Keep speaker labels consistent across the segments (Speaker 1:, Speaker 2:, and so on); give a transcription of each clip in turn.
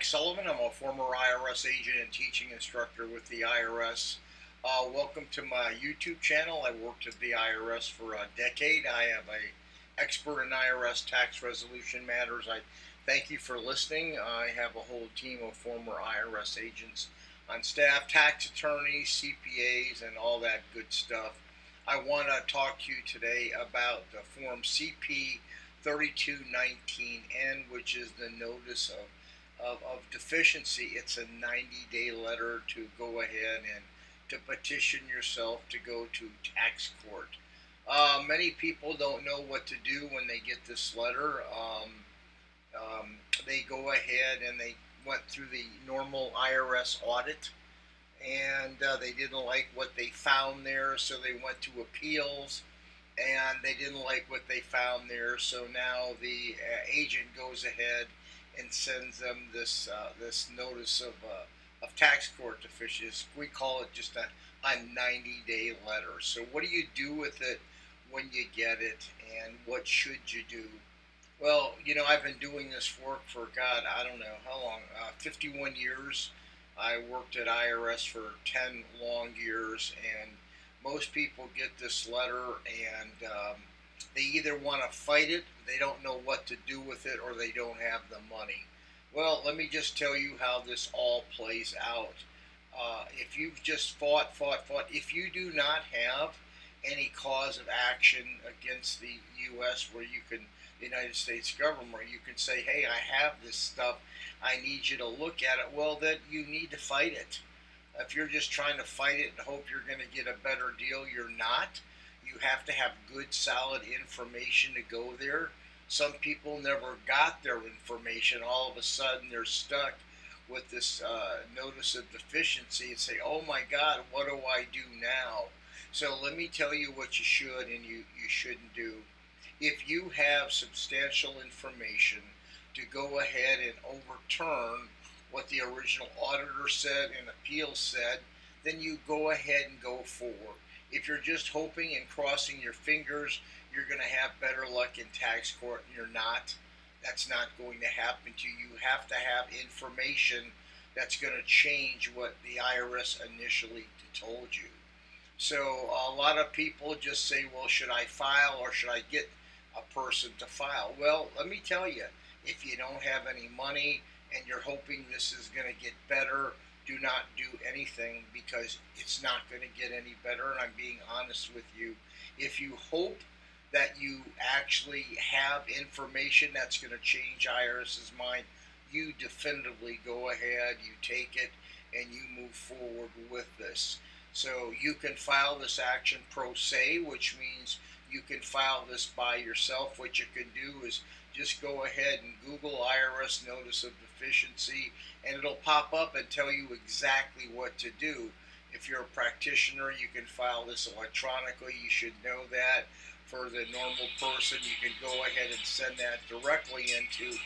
Speaker 1: Mike Sullivan. I'm a former IRS agent and teaching instructor with the IRS. Welcome to my YouTube channel. I worked at the IRS for a decade. I am a expert in IRS tax resolution matters. I thank you for listening. I have a whole team of former IRS agents on staff, tax attorneys, CPAs, and all that good stuff. I want to talk to you today about the Form CP 3219N, which is the notice of deficiency. It's a 90-day letter to go ahead and to petition yourself to go to tax court. Many people don't know what to do when they get this letter. They go ahead and they went through the normal IRS audit, and they didn't like what they found there, so they went to appeals, and they didn't like what they found there, so now the agent goes ahead and sends them this notice of tax court deficiency. We call it just a 90-day letter. So what do you do with it when you get it, and what should you do? Well, I've been doing this work for, God, I don't know how long, 51 years. I worked at IRS for 10 long years, and most people get this letter, and they either want to fight it, they don't know what to do with it, or they don't have the money. Well, let me just tell you how this all plays out. If you've just fought, if you do not have any cause of action against the U.S. where you can, the United States government, where you can say, hey, I have this stuff, I need you to look at it, well, then you need to fight it. If you're just trying to fight it and hope you're going to get a better deal, you're not. You have to have good, solid information to go there. Some people never got their information. All of a sudden, they're stuck with this notice of deficiency and say, oh my God, what do I do now? So let me tell you what you should and you shouldn't do. If you have substantial information to go ahead and overturn what the original auditor said and appeal said, then you go ahead and go forward. If you're just hoping and crossing your fingers you're going to have better luck in tax court, and you're not, that's not going to happen to you. You have to have information that's going to change what the IRS initially told you. So a lot of people just say, well, should I file or should I get a person to file? Well, let me tell you, if you don't have any money and you're hoping this is going to get better, do not do anything, because it's not going to get any better, and I'm being honest with you. If you hope that you actually have information that's going to change IRS's mind, you definitively go ahead, you take it, and you move forward with this. So you can file this action pro se, which means you can file this by yourself. What you can do is just go ahead and Google IRS notice of deficiency, and it'll pop up and tell you exactly what to do. If you're a practitioner, you can file this electronically. You should know that. For the normal person, you can go ahead and send that directly into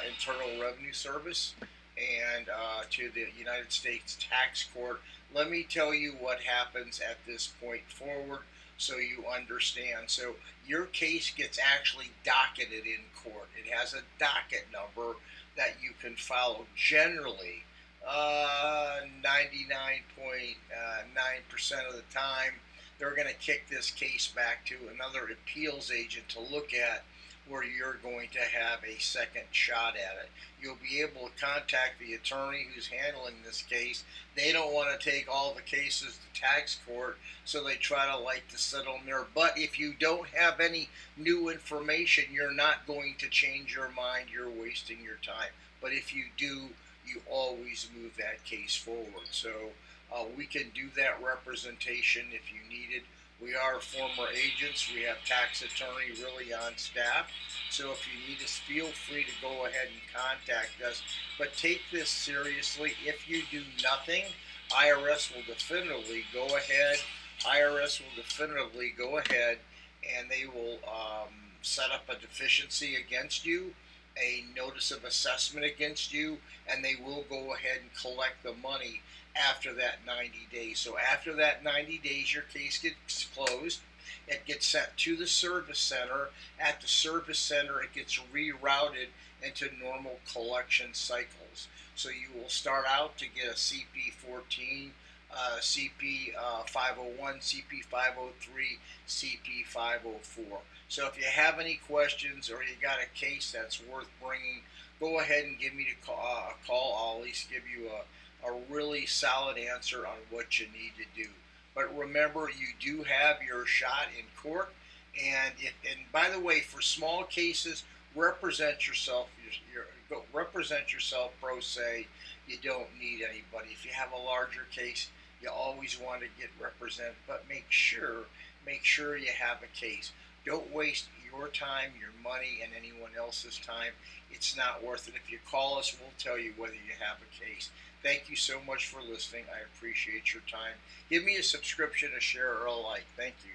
Speaker 1: Internal Revenue Service and to the United States Tax Court. Let me tell you what happens at this point forward so you understand. So your case gets actually docketed in court. It has a docket number that you can follow. Generally, 99.9% of the time, they're going to kick this case back to another appeals agent to look at, where you're going to have a second shot at it. You'll be able to contact the attorney who's handling this case. They don't want to take all the cases to tax court, so they try to settle them there. But if you don't have any new information, you're not going to change your mind. You're wasting your time. But if you do, you always move that case forward. So we can do that representation if you need it. We are former agents. We have tax attorney really on staff. So if you need us, feel free to go ahead and contact us. But take this seriously. If you do nothing, IRS will definitively go ahead. And they will set up a deficiency against you, a notice of assessment against you, and they will go ahead and collect the money after that 90 days. So after that 90 days, your case gets closed. It gets sent to the service center. At the service center, it gets rerouted into normal collection cycles. So you will start out to get a CP14, CP 501, CP 503, CP 504. So if you have any questions or you got a case that's worth bringing, go ahead and give me a call. I'll at least give you a really solid answer on what you need to do. But remember, you do have your shot in court. And by the way, for small cases, represent yourself. Represent yourself pro se. You don't need anybody. If you have a larger case, you always want to get represented, but make sure you have a case. Don't waste your time, your money, and anyone else's time. It's not worth it. If you call us, we'll tell you whether you have a case. Thank you so much for listening. I appreciate your time. Give me a subscription, a share, or a like. Thank you.